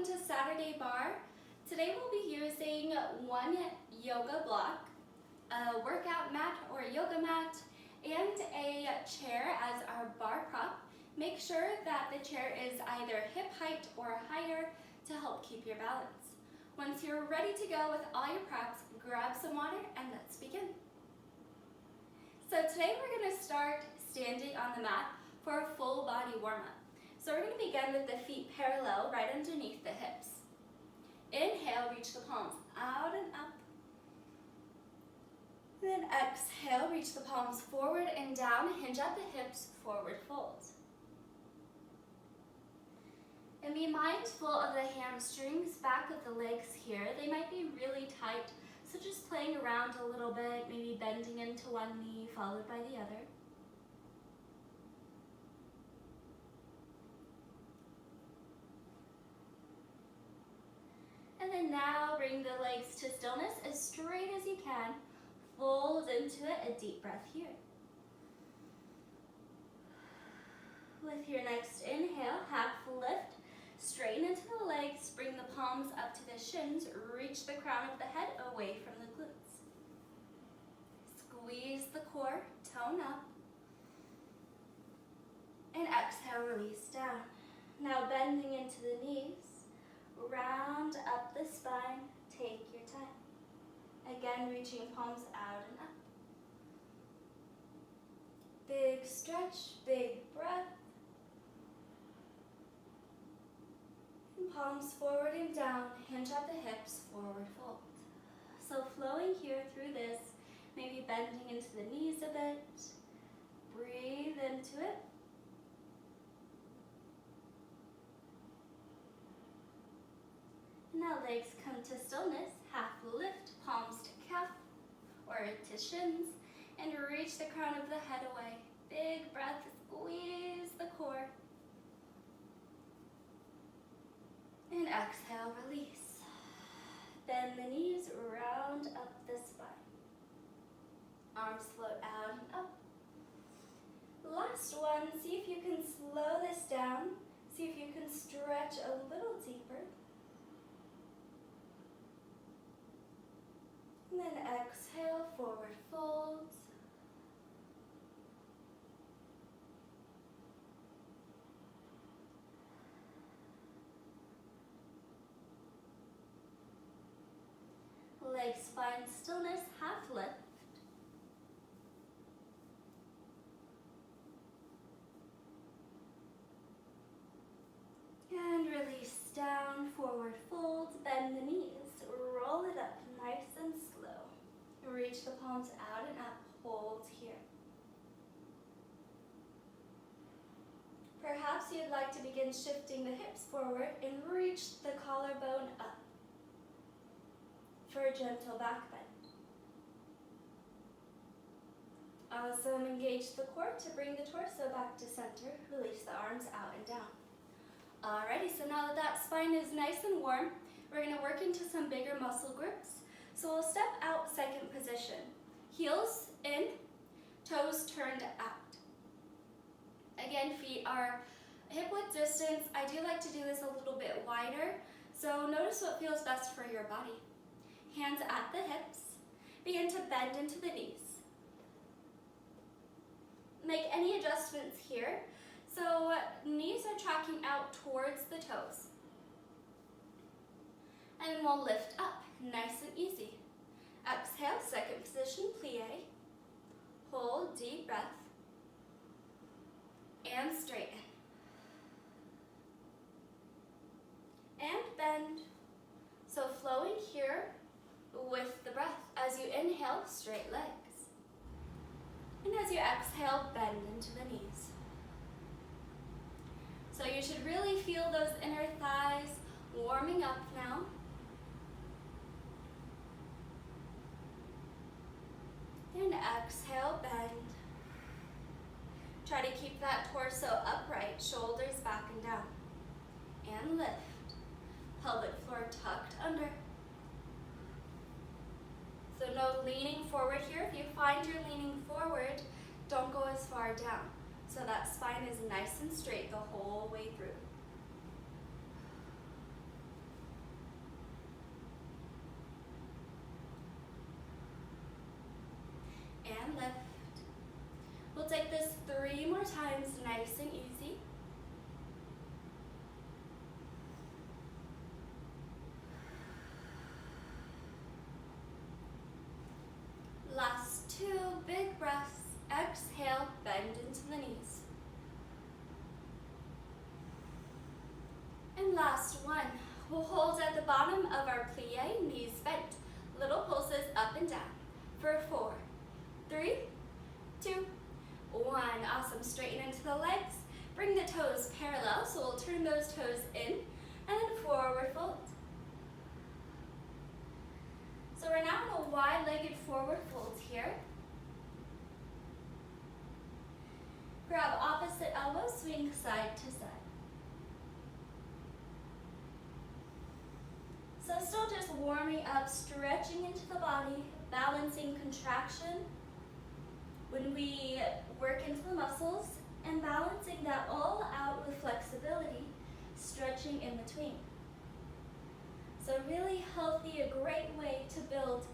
to Saturday Barre. Today we'll be using one yoga block, a workout mat or a yoga mat, and a chair as our bar prop. Make sure that the chair is either hip height or higher to help keep your balance. Once you're ready to go with all your props, grab some water and let's begin. So today we're going to start standing on the mat for a full body warm-up. So we're going to begin with the feet parallel right underneath the hips. Inhale, reach the palms out and up. Then exhale, reach the palms forward and down, hinge at the hips, forward fold. And be mindful of the hamstrings, back of the legs here. They might be really tight, so just playing around a little bit, maybe bending into one knee followed by the other. And then now bring the legs to stillness as straight as you can. Fold into it, a deep breath here. With your next inhale, half lift, straighten into the legs, bring the palms up to the shins, reach the crown of the head away from the glutes. Squeeze the core, tone up. And exhale, release down. Now bending into the knees. Round up the spine, take your time. Again, reaching palms out and up. Big stretch, big breath. And palms forward and down, hinge at the hips, forward fold. So flowing here through this, maybe bending into the knees a bit. Breathe into it. Now legs come to stillness, half lift, palms to calf or to shins, and reach the crown of the head away. Big breath, squeeze the core. And exhale, release. Bend the knees, round up the spine. Arms float out and up. Last one, see if you can slow this down. See if you can stretch a little deeper. And then exhale, forward fold. Legs find stillness, half lift. And release down, forward fold, bend the knees, roll it up nice and slow. Reach the palms out and up, hold here. Perhaps you'd like to begin shifting the hips forward and reach the collarbone up for a gentle back bend. Also engage the core to bring the torso back to center. Release the arms out and down. Alrighty, so now that spine is nice and warm, we're going to work into some bigger muscle groups. So we'll step out, second position. Heels in, toes turned out. Again, feet are hip width distance. I do like to do this a little bit wider, so notice what feels best for your body. Hands at the hips. Begin to bend into the knees. Make any adjustments here. So knees are tracking out towards the toes. And then we'll lift up, nice and easy. Exhale, second position, plie. Hold, deep breath. And straighten. And bend. So flowing here with the breath. As you inhale, straight legs. And as you exhale, bend into the knees. So you should really feel those inner thighs warming up now. And exhale, bend. Try to keep that torso upright, shoulders back and down. And lift. Pelvic floor tucked under. So no leaning forward here. If you find you're leaning forward, don't go as far down. So that spine is nice and straight the whole way through. times, nice and easy. Last 2 big breaths. Exhale, bend into the knees. And last one. We'll hold at the bottom of our plie, knees bent. Little pulses up and down. For 4, 3, 2, 1. Awesome. Straighten into the legs. Bring the toes parallel, so we'll turn those toes in and then forward fold. So we're now in a wide-legged forward fold here. Grab opposite elbow, swing side to side. So still just warming up, stretching into the body, balancing contraction when we work into the muscles, and balancing that all out with flexibility, stretching in between. So really healthy, a great way to build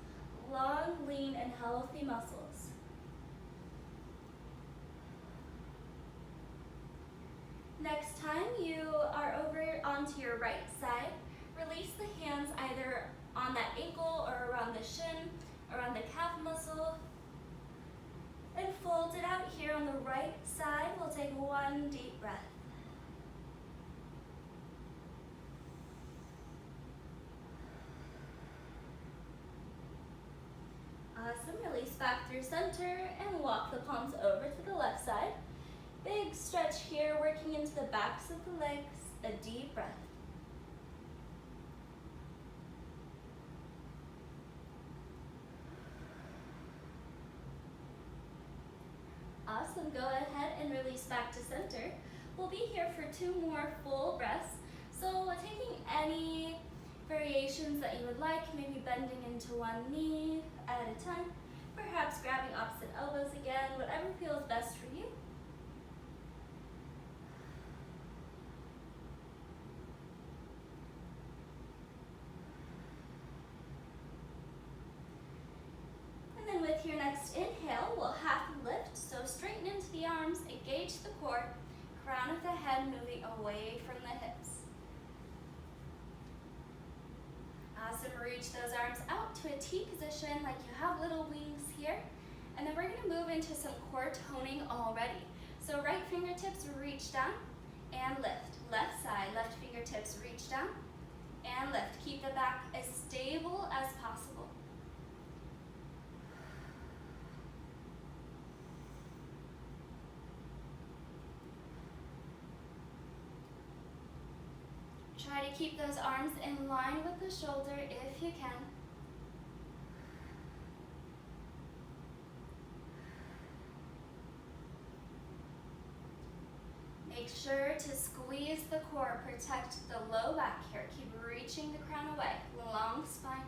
long, lean, and healthy muscles. Next time you are over onto your right side, release the hands either on that ankle or around the shin, around the calf muscle, and fold it out here on the right side. We'll take 1 deep breath. Awesome. Release back through center and walk the palms over to the left side. Big stretch here, working into the backs of the legs. A deep breath. Awesome. Go ahead and release back to center. We'll be here for 2 more full breaths. So taking any variations that you would like, maybe bending into one knee at a time, perhaps grabbing opposite elbows again, whatever feels best for you. And then with your next inhale, we'll half lift, so straighten into the arms, engage the core, crown of the head moving away from the hips. Awesome. Reach those arms out to a T position like you have little wings here. And then we're going to move into some core toning already. So right fingertips reach down and lift. Left side, left fingertips reach down and lift. Keep the back as stable as possible. Try to keep those arms in line with the shoulder if you can. Make sure to squeeze the core, protect the low back here. Keep reaching the crown away, long spine.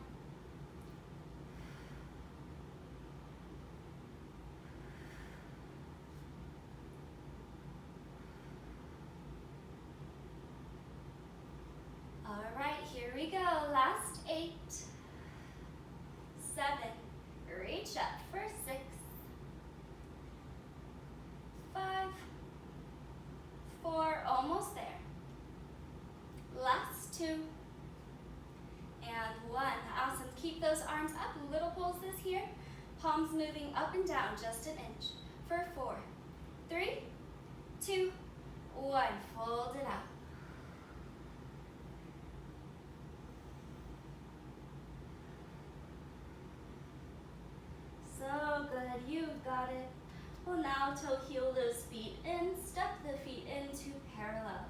All right, here we go. Last 8, 7, reach up for 6, 5, 4, almost there. Last 2, and 1. Awesome. Keep those arms up. Little pulses here. Palms moving up and down just an inch. For 4, 3, 2, 1. Fold it out. So good, you've got it. Well, now toe heel those feet in, step the feet into parallel.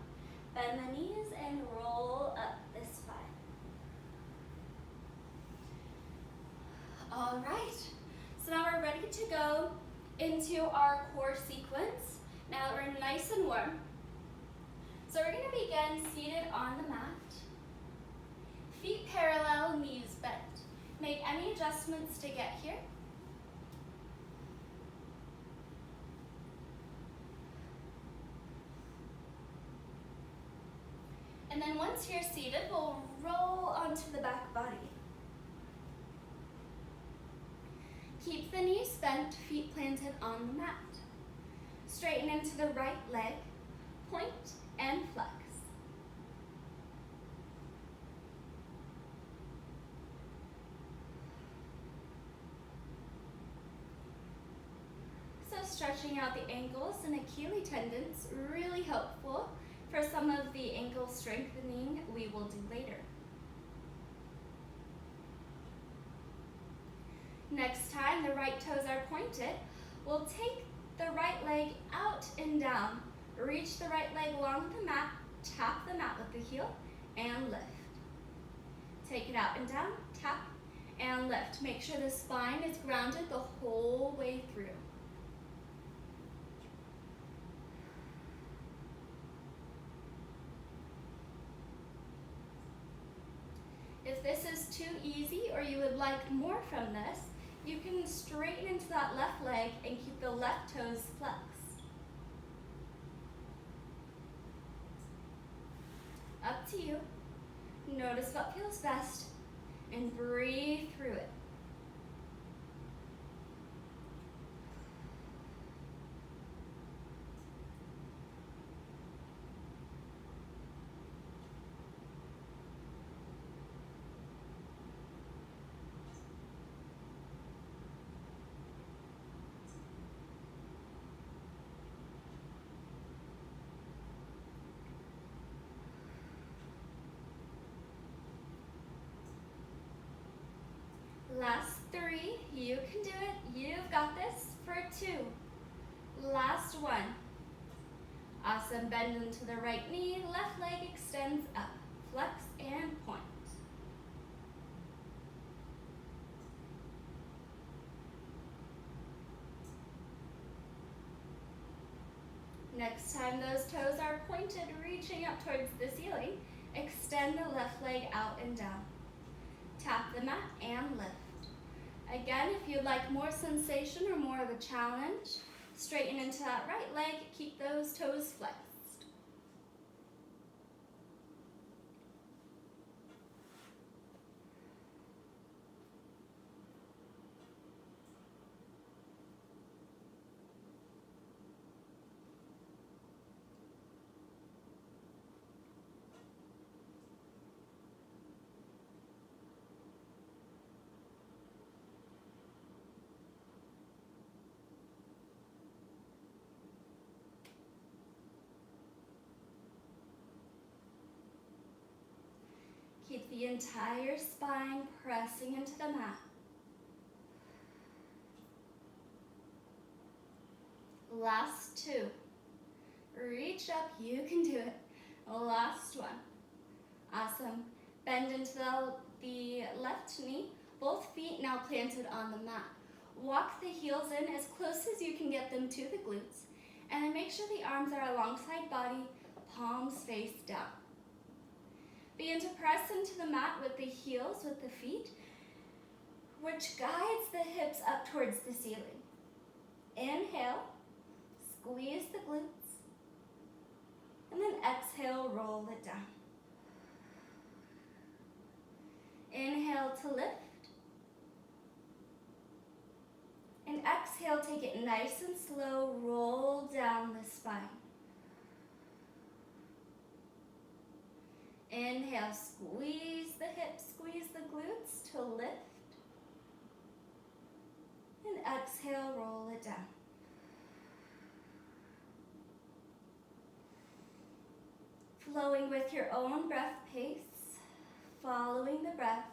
Bend the knees and roll up the spine. All right, so now we're ready to go into our core sequence. Now that we're nice and warm. So we're gonna begin seated on the mat. Feet parallel, knees bent. Make any adjustments to get here. And then once you're seated, we'll roll onto the back body. Keep the knees bent, feet planted on the mat. Straighten into the right leg, point and flex. So stretching out the ankles and Achilles tendons, really helpful for some of the ankle strengthening we will do later. Next time the right toes are pointed, we'll take the right leg out and down. Reach the right leg along the mat, tap the mat with the heel, and lift. Take it out and down, tap, and lift. Make sure the spine is grounded the whole way through. If this is too easy or you would like more from this, you can straighten into that left leg and keep the left toes flexed. Up to you. Notice what feels best and breathe through it. Last 3, you can do it. You've got this for 2. Last 1. Awesome, bend into the right knee, left leg extends up. Flex and point. Next time those toes are pointed, reaching up towards the ceiling, extend the left leg out and down. Tap the mat and lift. Again, if you'd like more sensation or more of a challenge, straighten into that right leg, keep those toes flexed. Keep the entire spine pressing into the mat. Last 2. Reach up, you can do it. Last 1. Awesome. Bend into the left knee, both feet now planted on the mat. Walk the heels in as close as you can get them to the glutes, and then make sure the arms are alongside body, palms face down. Begin to press into the mat with the heels, with the feet, which guides the hips up towards the ceiling. Inhale, squeeze the glutes, and then exhale, roll it down. Inhale to lift, and exhale, take it nice and slow, roll down the spine. Inhale, squeeze the hips, squeeze the glutes to lift. And exhale, roll it down. Flowing with your own breath pace, following the breath.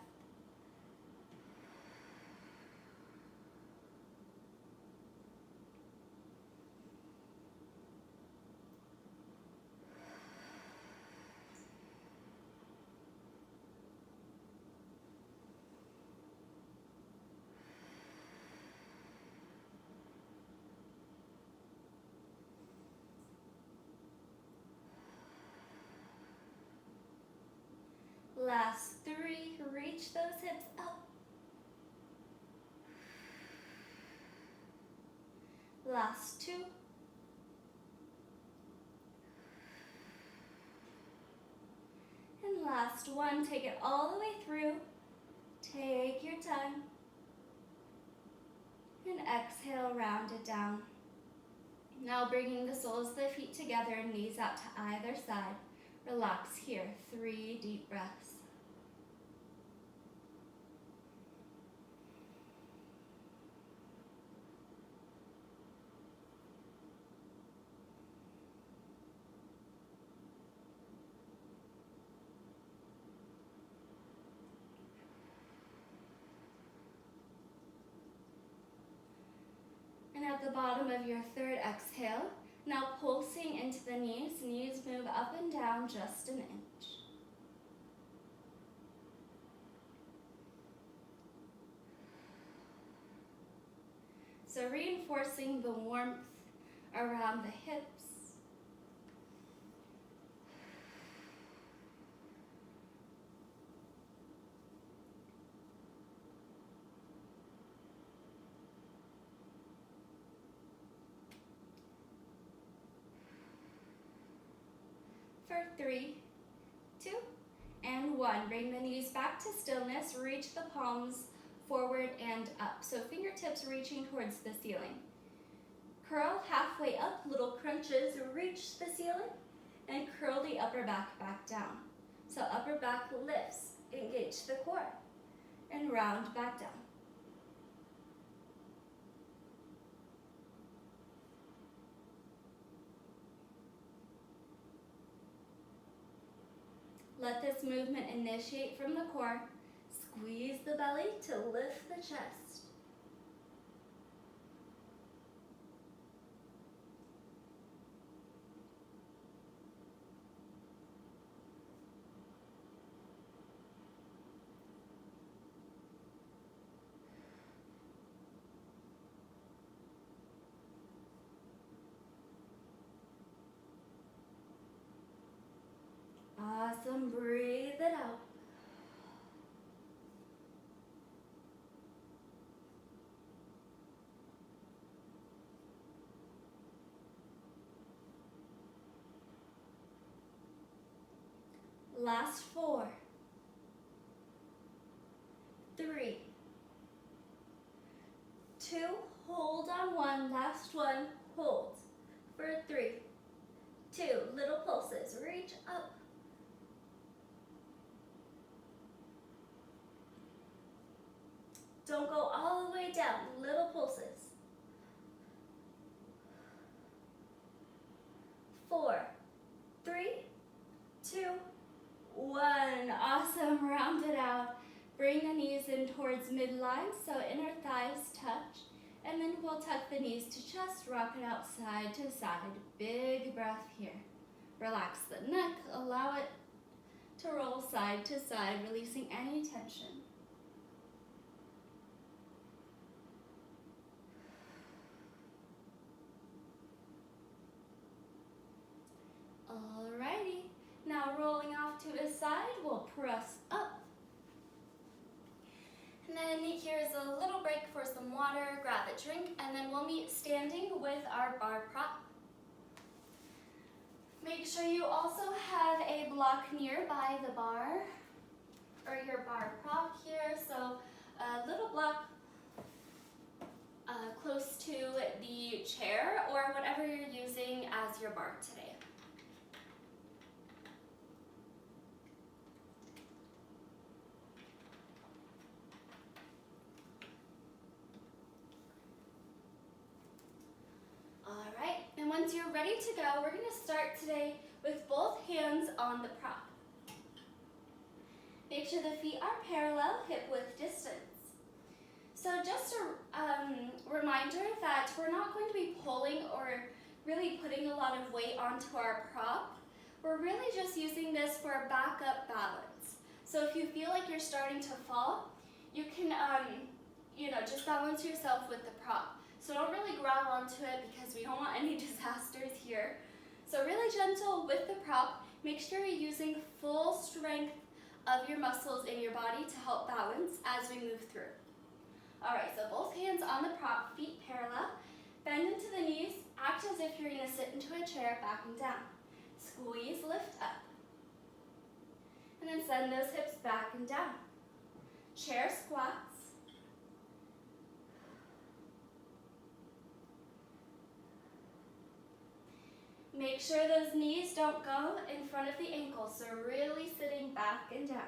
Last 3, reach those hips up. Last 2. And last 1, take it all the way through. Take your time. And exhale, round it down. Now bringing the soles of the feet together, knees out to either side. Relax here, 3 deep breaths. And at the bottom of your third exhale, now pulsing into the knees, knees move up and down just an inch. So reinforcing the warmth around the hips. For 3, 2, and 1. Bring the knees back to stillness. Reach the palms forward and up. So fingertips reaching towards the ceiling. Curl halfway up, little crunches, reach the ceiling, and curl the upper back down. So upper back lifts, engage the core, and round back down. Let this movement initiate from the core. Squeeze the belly to lift the chest. Awesome, breathe it out. Last 4, 3, 2, hold on 1, last 1, hold. For 3, 2, little pulses, reach up. Don't go all the way down, little pulses. 4, 3, 2, 1. Awesome, round it out. Bring the knees in towards midline, so inner thighs touch. And then we'll tuck the knees to chest, rock it out side to side. Big breath here. Relax the neck, allow it to roll side to side, releasing any tension. Alrighty, now rolling off to his side, we'll press up. And then here's a little break for some water, grab a drink, and then we'll meet standing with our bar prop. Make sure you also have a block nearby the bar, or your bar prop here, so a little block close to the chair or whatever you're using as your bar today. Alright, and once you're ready to go, we're going to start today with both hands on the prop. Make sure the feet are parallel, hip width distance. So just a reminder that we're not going to be pulling or really putting a lot of weight onto our prop. We're really just using this for backup balance. So if you feel like you're starting to fall, you can just balance yourself with the prop. So don't really grab onto it because we don't want any disasters here. So really gentle with the prop. Make sure you're using full strength of your muscles in your body to help balance as we move through. Alright, so both hands on the prop, feet parallel. Bend into the knees, act as if you're going to sit into a chair, backing down. Squeeze, lift up. And then send those hips back and down. Chair squats. Make sure those knees don't go in front of the ankles, so really sitting back and down.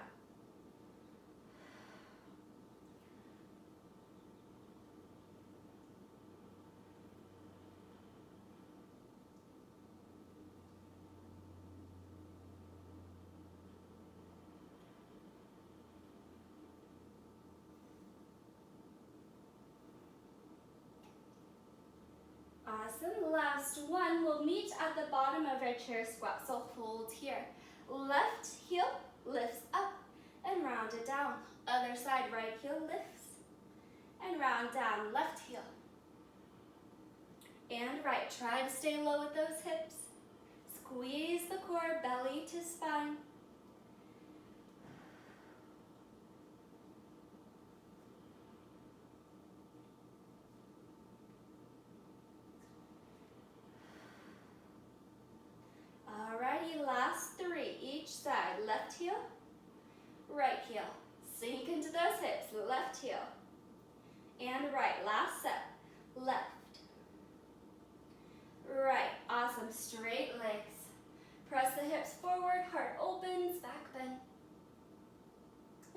Awesome. Last one. We'll meet at the bottom of our chair squat, so hold here. Left heel lifts up and round it down. Other side, right heel lifts and round down. Left heel. And right. Try to stay low with those hips. Squeeze the core, belly to spine. Alrighty, last three, each side. Left heel, right heel. Sink into those hips, left heel. And right, last set. Left, right. Awesome, straight legs. Press the hips forward, heart opens, back bend.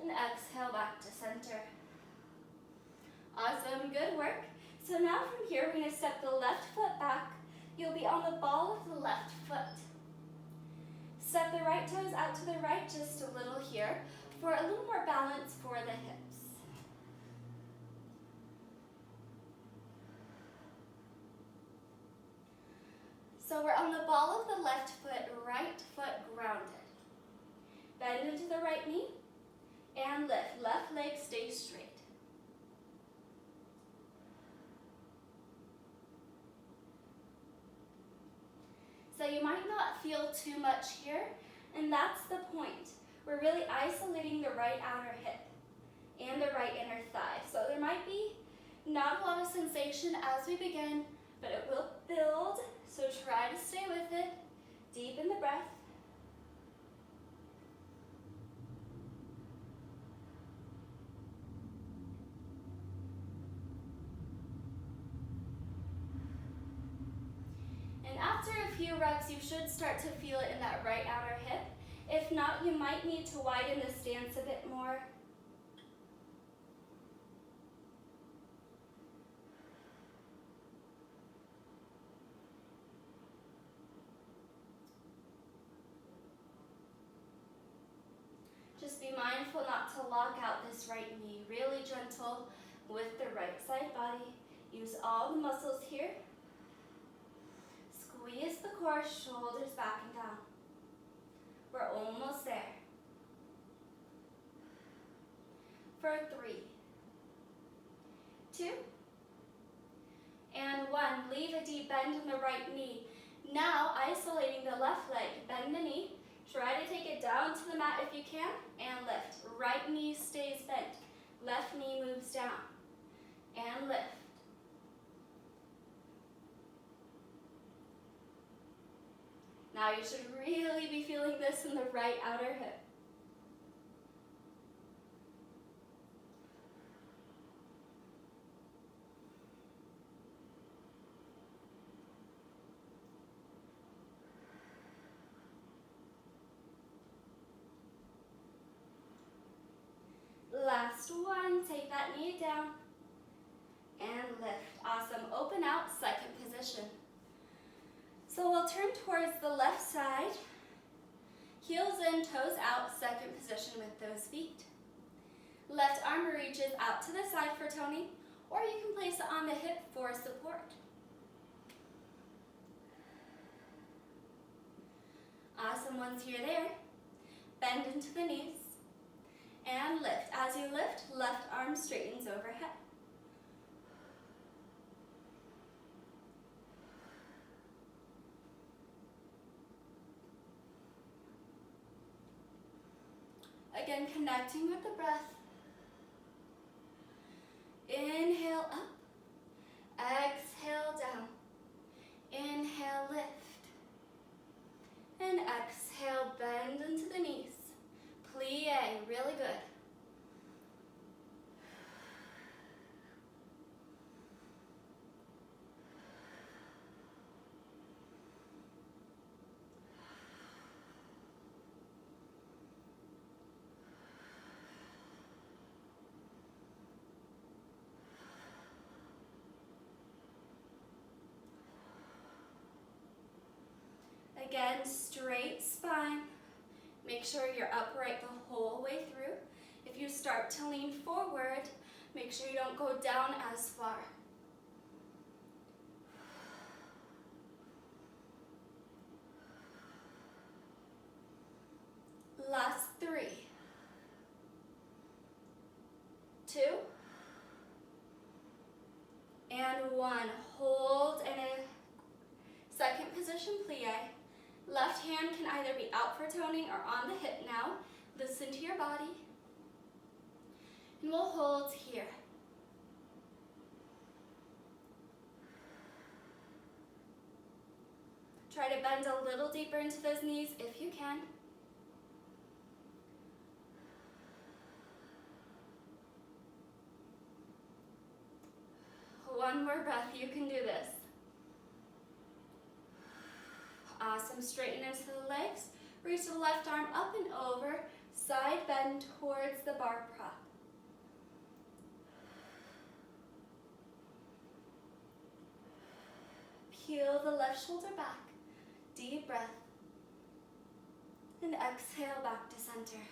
And exhale back to center. Awesome, good work. So now from here, we're gonna step the left foot back. You'll be on the ball of the left foot. Step the right toes out to the right just a little here for a little more balance for the hips. So we're on the ball of the left foot, right foot grounded. Bend into the right knee and lift. Left leg stays straight. So you might not feel too much here, and that's the point. We're really isolating the right outer hip and the right inner thigh. So there might be not a lot of sensation as we begin, but it will build, so try to stay with it. Deepen the breath. After a few reps, you should start to feel it in that right outer hip. If not, you might need to widen the stance a bit more. Just be mindful not to lock out this right knee. Really gentle with the right side body. Use all the muscles here. Squeeze the core, shoulders back and down. We're almost there. For 3, 2, and 1. Leave a deep bend in the right knee. Now, isolating the left leg, bend the knee. Try to take it down to the mat if you can, and lift. Right knee stays bent. Left knee moves down, and lift. Now you should really be feeling this in the right outer hip. Last one, take that knee down and lift. Awesome, open out, second position. So we'll turn towards the left side, heels in, toes out, second position with those feet. Left arm reaches out to the side for toning, or you can place it on the hip for support. Awesome, once you're there, bend into the knees and lift. As you lift, left arm straightens overhead. Again, connecting with the breath. Inhale up, exhale down. Inhale, lift. And exhale, bend into the knees. Plie, really good. Again, straight spine. Make sure you're upright the whole way through. If you start to lean forward, make sure you don't go down as far. Last 3, 2, and 1. Hold in a second position plie. Left hand can either be out for toning or on the hip now. Listen to your body. And we'll hold here. Try to bend a little deeper into those knees if you can. One more breath, you can do this. Awesome, straighten into the legs. Reach the left arm up and over, side bend towards the bar prop. Peel the left shoulder back, deep breath, and exhale back to center.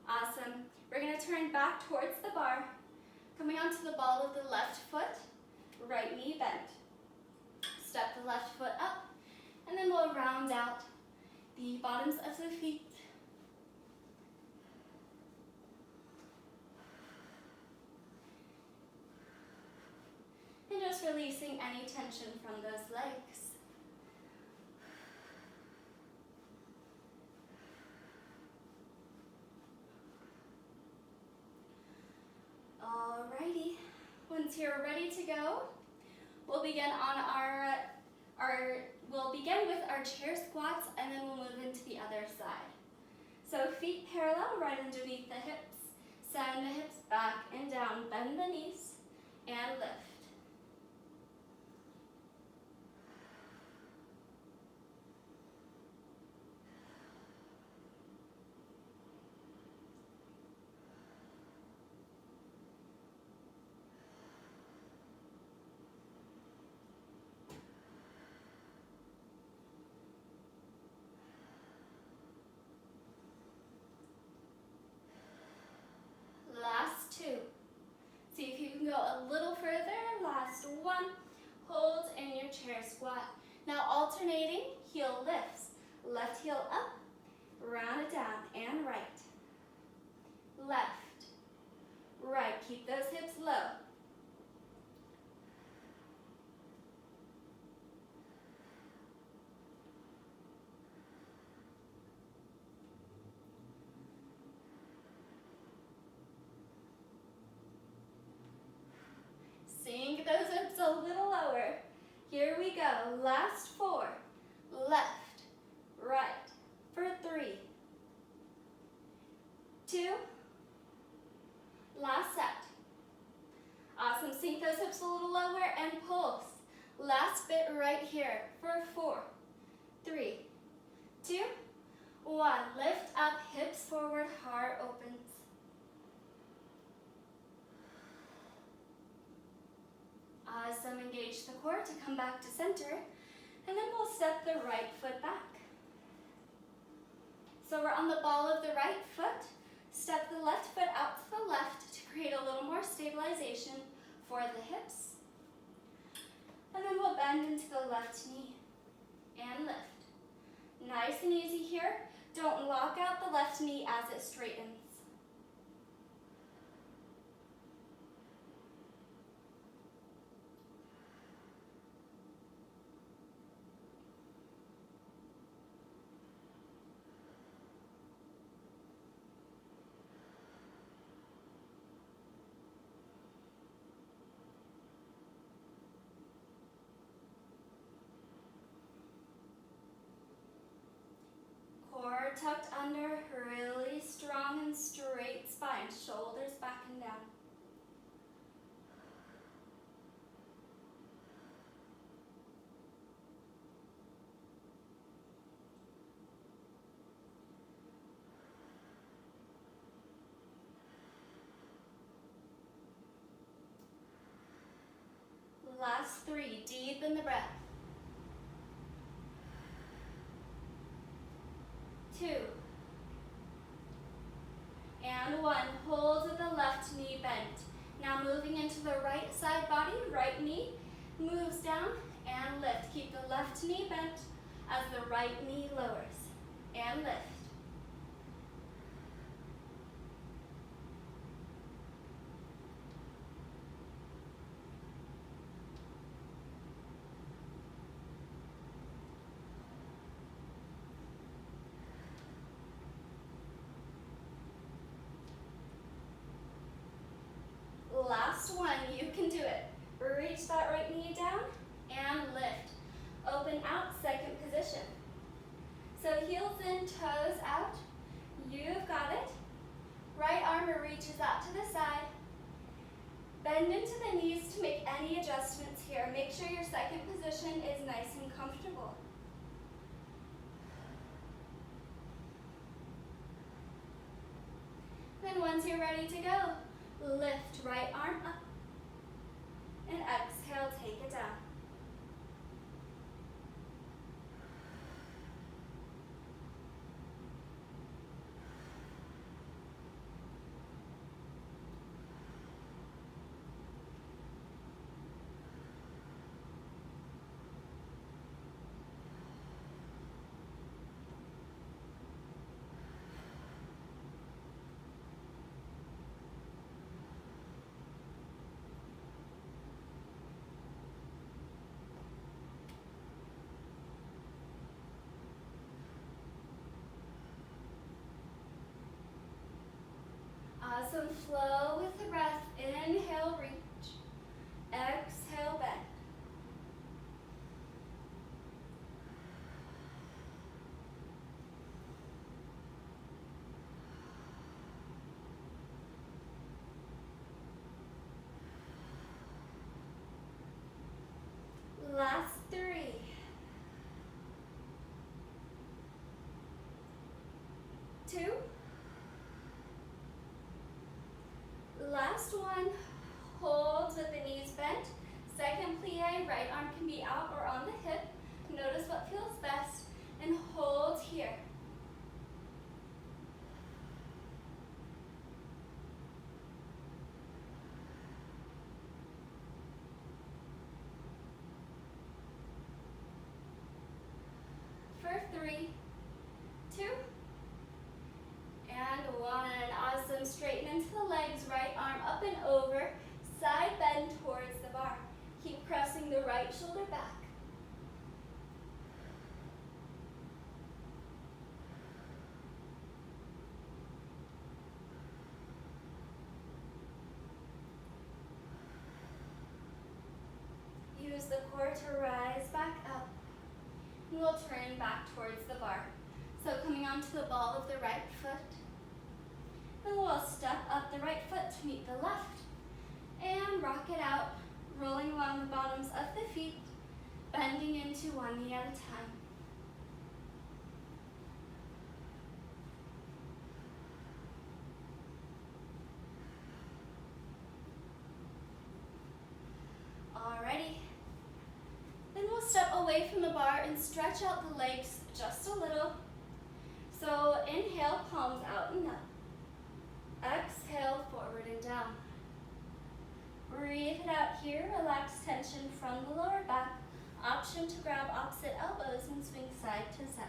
Awesome, we're gonna turn back towards the bar, coming onto the ball of the left foot, right knee bent. Step the left foot up, and then we'll round out the bottoms of the feet. And just releasing any tension from those legs. Alrighty, once you're ready to go, we'll begin on we'll begin with our chair squats, and then we'll move into the other side. So feet parallel right underneath the hips. Send the hips back and down, bend the knees, and lift. Last 2. See if you can go a little further. Last 1. Hold in your chair squat. Now alternating, heel lifts. Left heel up, round it down, and right. Left, right. Keep those hips low. Sink those hips a little lower. Here we go. Last 4. Left, right, for 3, 2, last set. Awesome, sink those hips a little lower and pulse. Last bit right here for 4, 3, 2, 1. Lift up, hips forward, heart opens. Awesome, engage the core to come back to center, and then we'll step the right foot back. So we're on the ball of the right foot. Step the left foot out to the left to create a little more stabilization for the hips. And then we'll bend into the left knee and lift. Nice and easy here. Don't lock out the left knee as it straightens. Core tucked under, really strong and straight spine, shoulders back and down. Last 3, deep in the breath. one, hold with the left knee bent. Now moving into the right side body, right knee moves down and lift. Keep the left knee bent as the right knee lowers and lift. Last one, you can do it. Reach that right knee down and lift. Open out, second position. So heels in, toes out. You've got it. Right arm reaches out to the side. Bend into the knees to make any adjustments here. Make sure your second position is nice and comfortable. Then once you're ready to go, lift right arm up and exhale, take it down. Awesome, flow with the breath. Inhale, reach. Exhale, bend. Last 3. 2. Last one, hold with the knees bent. Second plie, right arm can be out or on the hip. Notice what feels best and hold here. For 3, 2, and 1. Awesome, straighten into the legs, right arm up and over, side bend towards the bar. Keep pressing the right shoulder back. Use the core to rise back up. And we'll turn back towards the bar. So coming onto the ball of the right foot. Then we'll step up the right foot to meet the left. And rock it out, rolling along the bottoms of the feet, bending into one knee at a time. Alrighty. Then we'll step away from the bar and stretch out the legs just a little. So inhale, palms out and up. Exhale, forward and down. Breathe it out here, relax tension from the lower back. Option to grab opposite elbows and swing side to side.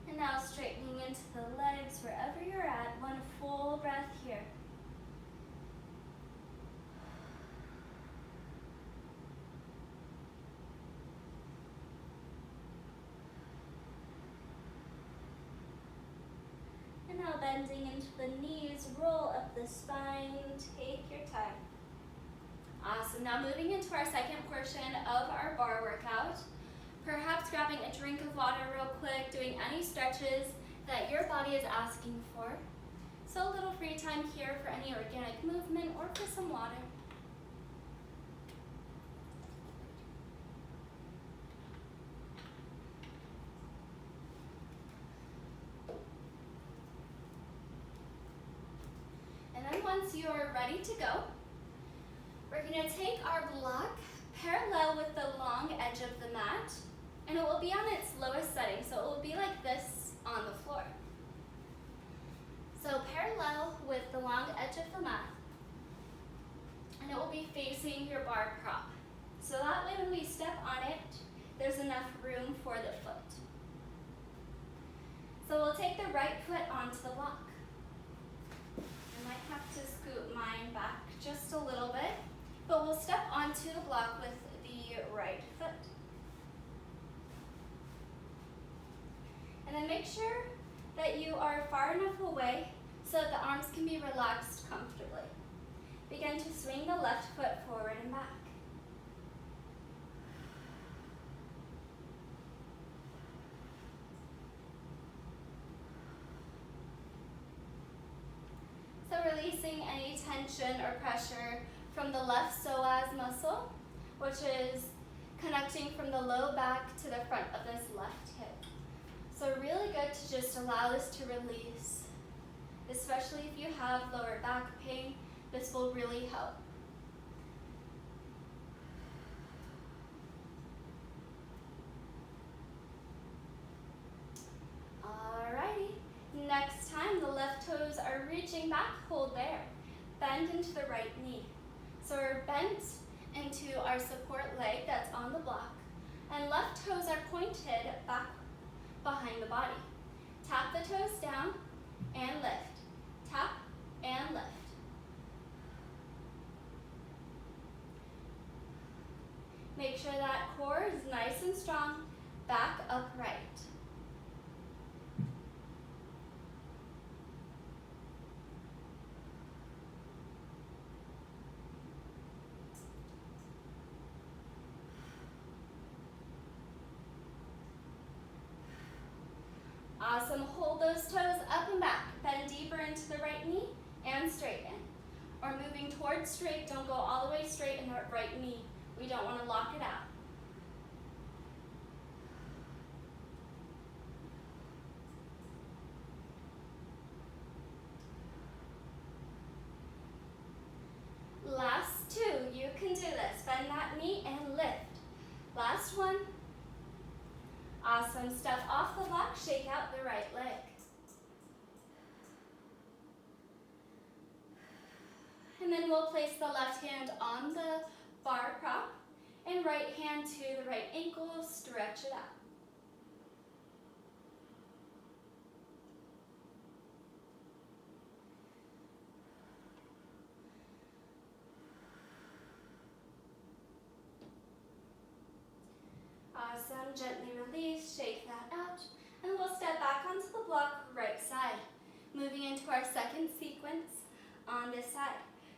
And now straightening into the legs wherever you're at. One full breath here. And now bending into the knees, roll up the spine, take your time. Awesome, now moving into our second portion of our bar workout. Perhaps grabbing a drink of water real quick, doing any stretches that your body is asking for. So a little free time here for any organic movement or for some water. you're ready to go, we're going to take our block parallel with the long edge of the mat, and it will be on its lowest setting, so it will be like this on the floor. So parallel with the long edge of the mat, and it will be facing your bar prop. So that way when we step on it, there's enough room for the foot. So we'll take the right foot onto the block. I might have to scoot mine back just a little bit, but we'll step onto the block with the right foot. And then make sure that you are far enough away so that the arms can be relaxed comfortably. Begin to swing the left foot forward and back. So releasing any tension or pressure from the left psoas muscle, which is connecting from the low back to the front of this left hip. So really good to just allow this to release, especially if you have lower back pain. This will really help. Alrighty, next time the left toes are reaching back, hold there. Bend into the right knee. So we're bent into our support leg that's on the block, and left toes are pointed back behind the body. Tap the toes down and lift. Tap and lift. Make sure that core is nice and strong, back upright. Awesome, hold those toes up and back. Bend deeper into the right knee and straighten. Or moving towards straight, don't go all the way straight in the right knee. We don't want to lock it out. Last two, you can do this. Bend that knee and lift. Last one. Awesome, step off the block, shake out the right leg. And then we'll place the left hand on the bar prop and right hand to the right ankle, stretch it out. Awesome, gently release, shake that out, and we'll step back onto the block, right side. Moving into our second sequence on this side.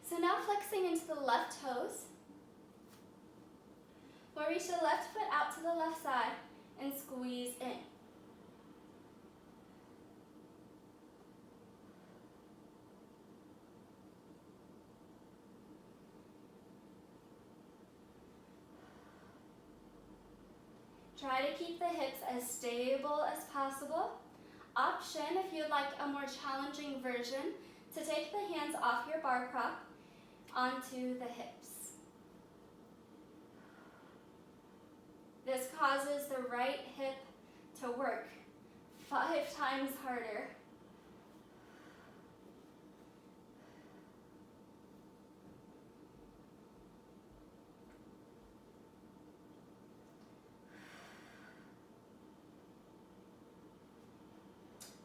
So now flexing into the left toes. We'll reach the left foot out to the left side and squeeze in. Try to keep the hips as stable as possible. Option, if you'd like a more challenging version, to take the hands off your bar prop onto the hips. This causes the right hip to work 5 times harder.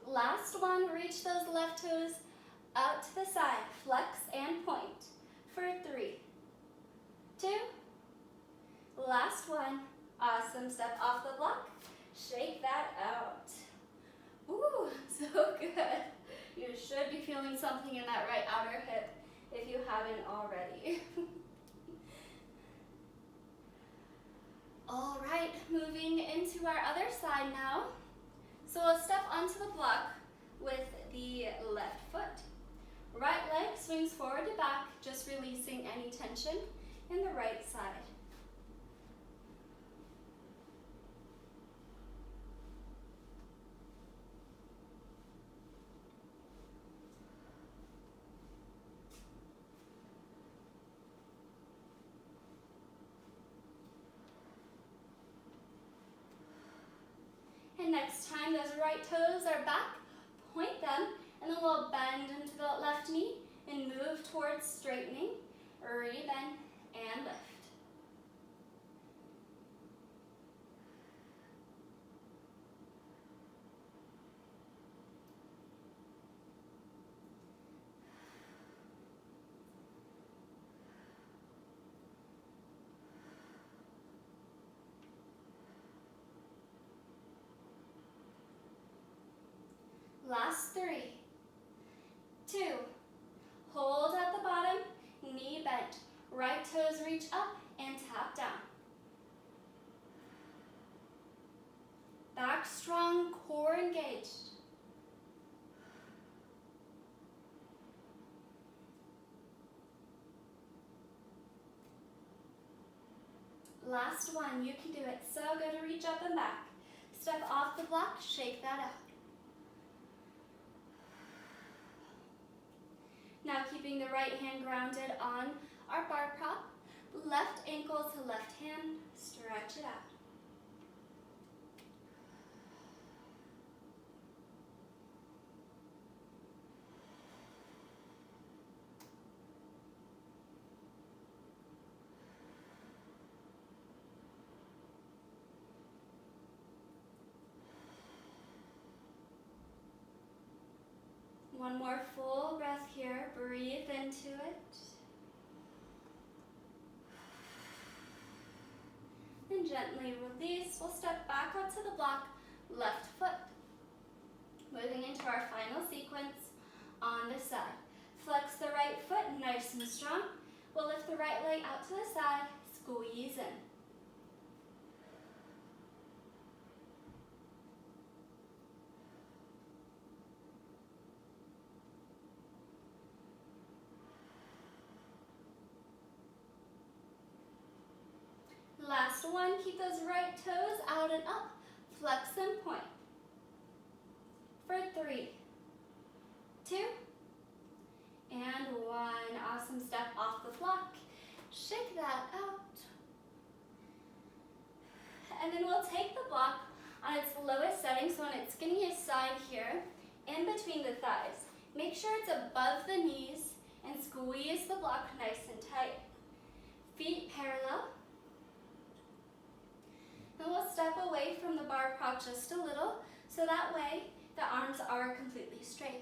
Last one, reach those left toes out to the side, flex and point for 3, 2, last one. Awesome, step off the block, shake that out. Ooh, so good. You should be feeling something in that right outer hip if you haven't already. All right, moving into our other side now. So we'll step onto the block with the left foot. Right leg swings forward to back, just releasing any tension in the right side. Next time those right toes are back, point them, and then we'll bend into the left knee and move towards straightening. Rebend and lift. Last 3, 2, hold at the bottom, knee bent, right toes reach up and tap down. Back strong, core engaged. Last one, you can do it. So good to reach up and back. Step off the block, shake that out. Now keeping the right hand grounded on our bar prop, left ankle to left hand, stretch it out. One more full breath here. Breathe into it. And gently release. We'll step back onto the block, left foot. Moving into our final sequence on the side. Flex the right foot nice and strong. We'll lift the right leg out to the side, squeeze in. Last one, keep those right toes out and up. Flex and point. For 3, 2, and 1. Awesome. Step off the block. Shake that out. And then we'll take the block on its lowest setting, so on its skinniest side here, in between the thighs. Make sure it's above the knees and squeeze the block nice and tight. Feet parallel. And we'll step away from the bar prop just a little, so that way the arms are completely straight.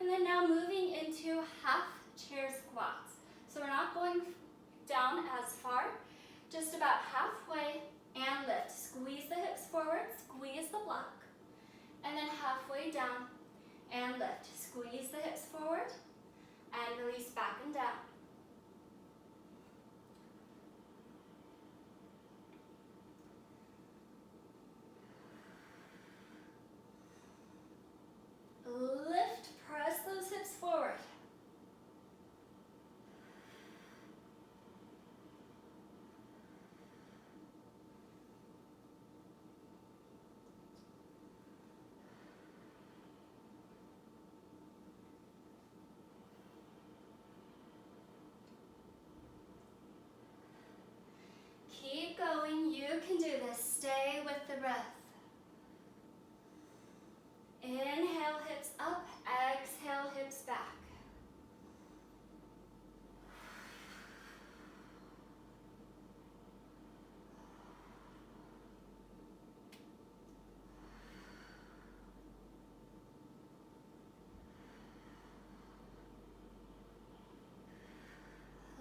And then now moving into half chair squats. So we're not going down as far, just about halfway, and lift. Squeeze the hips forward, squeeze the block, and then halfway down and lift. Squeeze the hips forward and release back and down. Lift, press those hips forward. Keep going, you can do this. Stay with the breath. Inhale, hips up, exhale, hips back.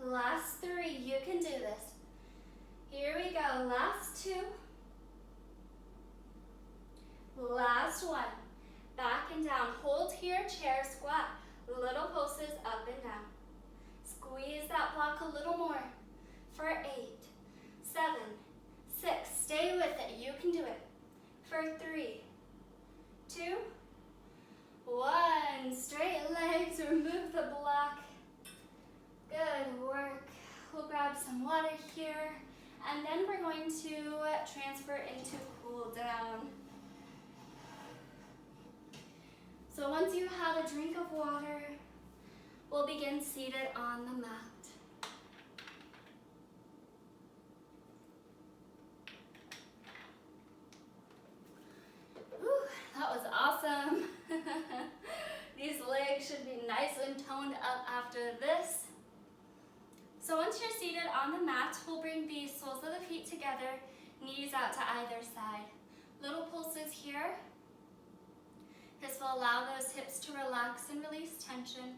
Last 3, you can do this. Here we go, last 2. Last 1. Back and down. Hold here, chair squat. Little pulses up and down. Squeeze that block a little more. For 8, 7, 6. Stay with it. You can do it. For 3, 2, 1. Straight legs. Remove the block. Good work. We'll grab some water here. And then we're going to transfer into cool down. So once you have a drink of water, we'll begin seated on the mat. So once you're seated on the mat, we'll bring the soles of the feet together, knees out to either side. Little pulses here. This will allow those hips to relax and release tension.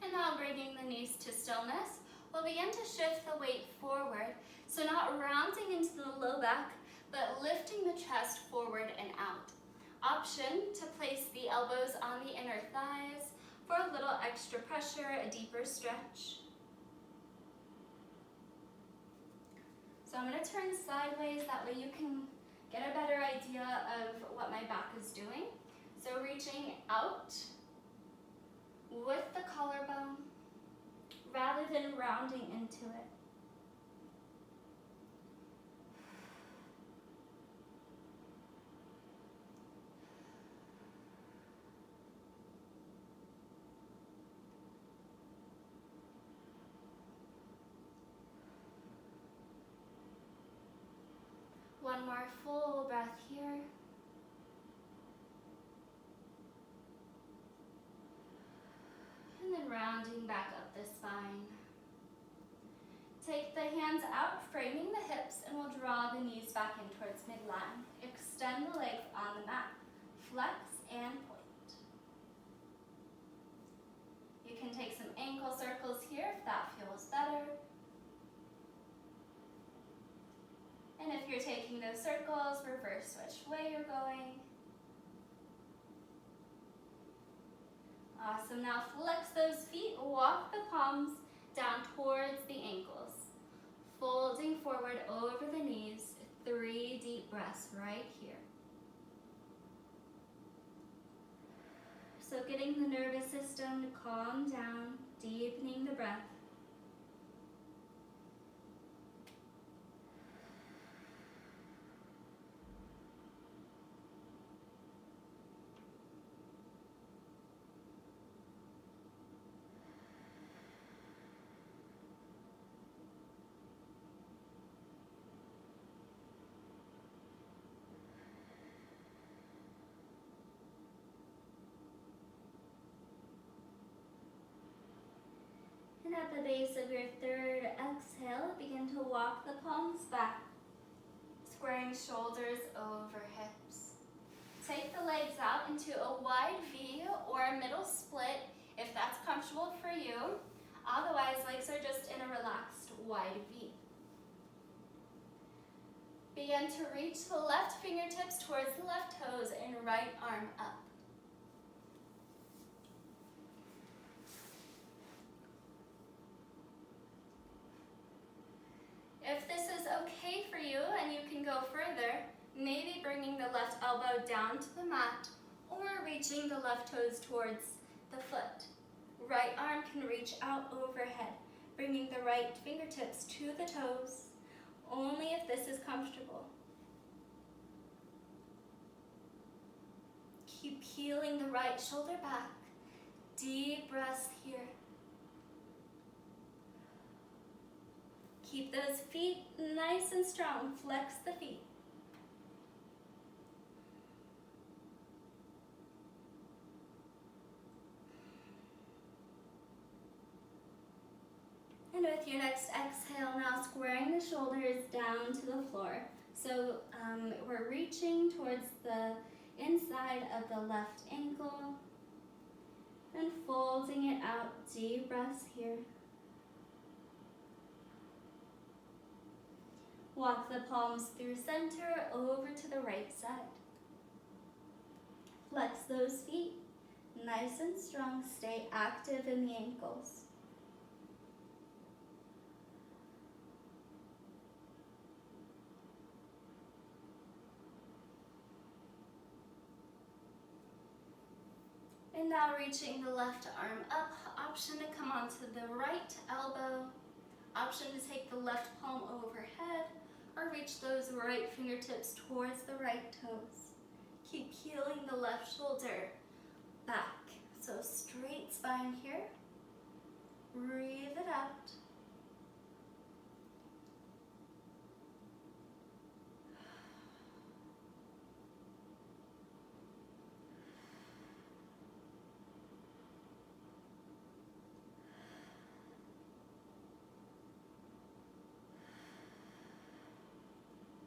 And now bringing the knees to stillness, we'll begin to shift the weight forward. So not rounding into the low back, but lifting the chest forward and out. Option to place the elbows on the inner thighs for a little extra pressure, a deeper stretch. So I'm going to turn sideways, that way you can get a better idea of what my back is doing. So reaching out with the collarbone rather than rounding into it. One more full breath here. And then rounding back up the spine. Take the hands out, framing the hips, and we'll draw the knees back in towards midline. Extend the legs on the mat. Flex and point. You can take some ankle circles here if that feels better. And if you're taking those circles, reverse which way you're going. Awesome, now flex those feet, walk the palms down towards the ankles. Folding forward over the knees, 3 deep breaths right here. So getting the nervous system to calm down, deepening the breath. And at the base of your third exhale, begin to walk the palms back, squaring shoulders over hips. Take the legs out into a wide V or a middle split if that's comfortable for you. Otherwise, legs are just in a relaxed wide V. Begin to reach the left fingertips towards the left toes and right arm up. If this is okay for you and you can go further, maybe bringing the left elbow down to the mat or reaching the left toes towards the foot. Right arm can reach out overhead, bringing the right fingertips to the toes, only if this is comfortable. Keep peeling the right shoulder back. Deep breaths here. Keep those feet nice and strong. Flex the feet. And with your next exhale, now squaring the shoulders down to the floor. So we're reaching towards the inside of the left ankle and folding it out. Deep breaths here. Walk the palms through center over to the right side. Flex those feet, nice and strong. Stay active in the ankles. And now reaching the left arm up, option to come onto the right elbow, option to take the left palm overhead, or reach those right fingertips towards the right toes. Keep peeling the left shoulder back. So straight spine here. Breathe it out.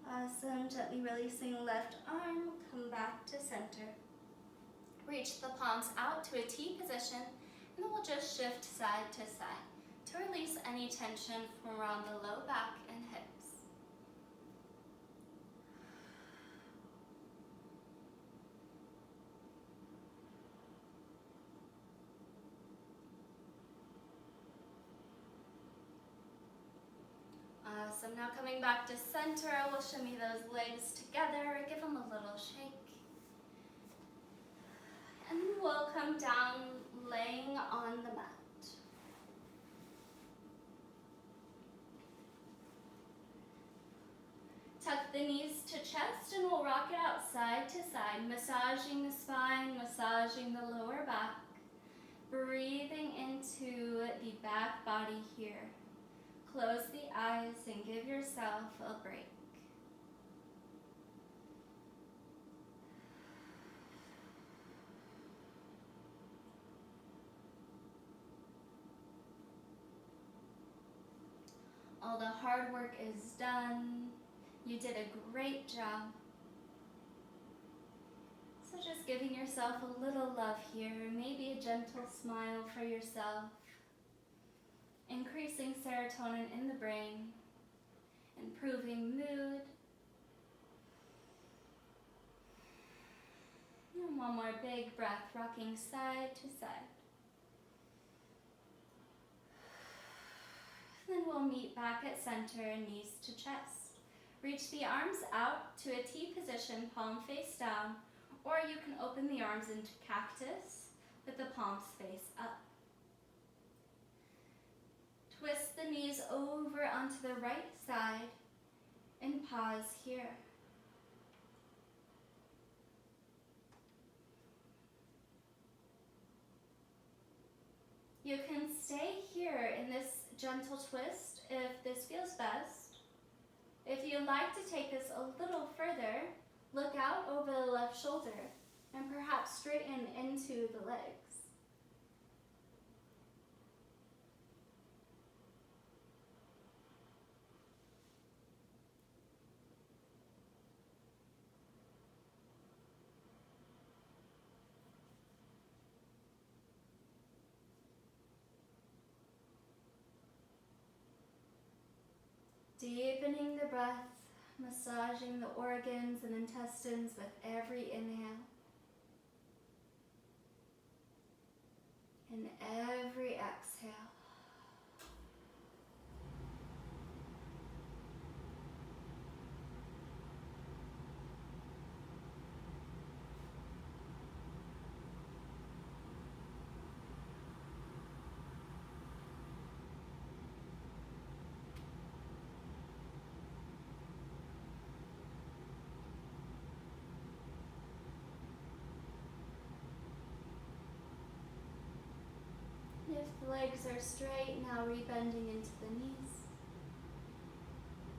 Awesome. Gently releasing left arm. Come back to center. Reach the palms out to a T position, and then we'll just shift side to side to release any tension from around the low back and hips. Awesome. Now coming back to center, we'll shimmy those legs together, give them a little shake. And we'll come down laying on the mat. Tuck the knees to chest and we'll rock it out side to side, massaging the spine, massaging the lower back. Breathing into the back body here. Close the eyes and give yourself a break. All the hard work is done. You did a great job. So just giving yourself a little love here, maybe a gentle smile for yourself. Increasing serotonin in the brain, improving mood. And one more big breath, rocking side to side. Then we'll meet back at center, knees to chest. Reach the arms out to a T position, palm face down, or you can open the arms into cactus with the palms face up. Twist the knees over onto the right side and pause here. You can stay here in this gentle twist if this feels best. If you'd like to take this a little further, look out over the left shoulder and perhaps straighten into the legs. Deepening the breath, massaging the organs and intestines with every inhale and every exhale. If the legs are straight, now rebending into the knees.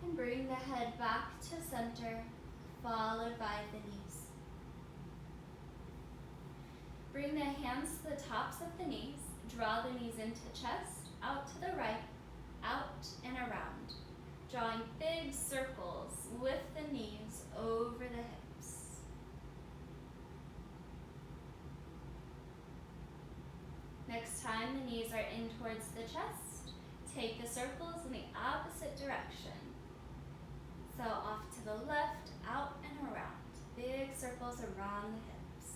And bring the head back to center, followed by the knees. Bring the hands to the tops of the knees. Draw the knees into chest, out to the right, out and around. Drawing big circles with the knees over the hips. Next time the knees are in towards the chest, take the circles in the opposite direction. So off to the left, out and around. Big circles around the hips.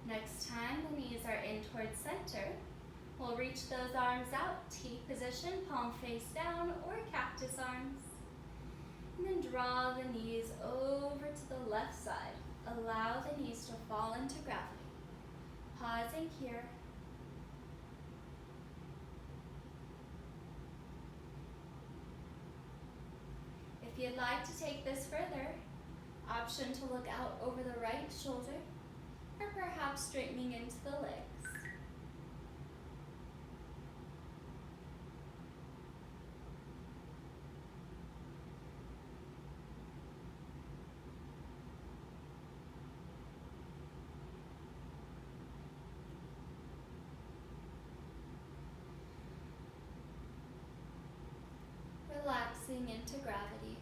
Next time the knees are in towards center, we'll reach those arms out, T position, palm face down, or cactus arms. And then draw the knees over to the left side. Allow the knees to fall into gravity. Pausing here. If you'd like to take this further, option to look out over the right shoulder or perhaps straightening into the legs. Relaxing into gravity.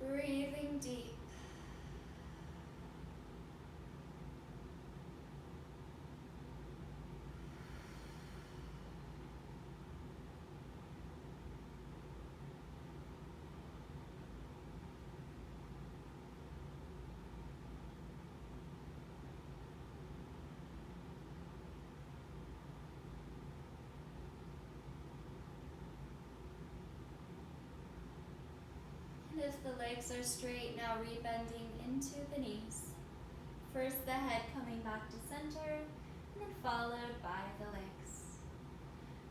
Breathing deep. And if the legs are straight, now rebending into the knees. First the head coming back to center, and then followed by the legs.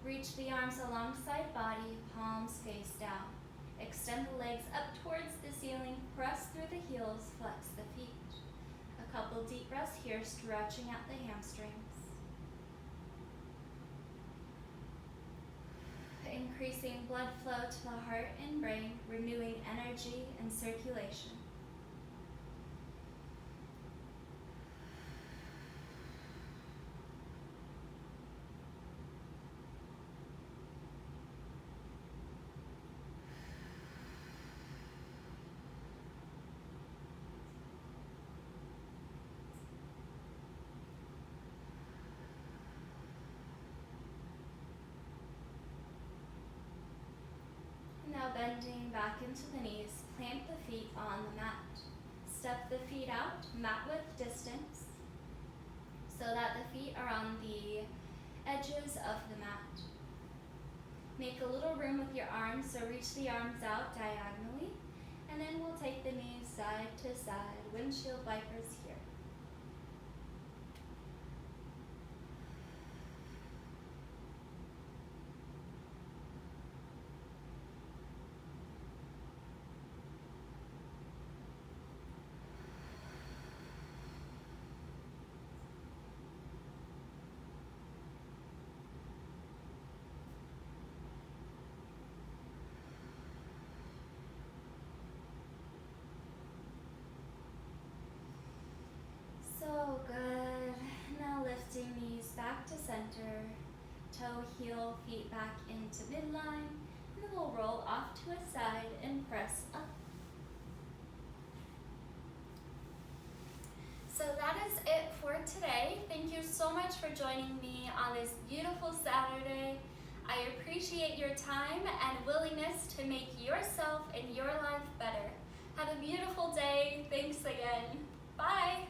Reach the arms alongside body, palms face down. Extend the legs up towards the ceiling, press through the heels, flex the feet. A couple deep breaths here, stretching out the hamstrings. Increasing blood flow to the heart and brain, renewing energy and circulation. Now bending back into the knees, plant the feet on the mat. Step the feet out, mat width distance, so that the feet are on the edges of the mat. Make a little room with your arms, so reach the arms out diagonally, and then we'll take the knees side to side, windshield wipers here. So good. Now lifting knees back to center, toe, heel, feet back into midline, and then we'll roll off to a side and press up. So that is it for today. Thank you so much for joining me on this beautiful Saturday. I appreciate your time and willingness to make yourself and your life better. Have a beautiful day. Thanks again. Bye.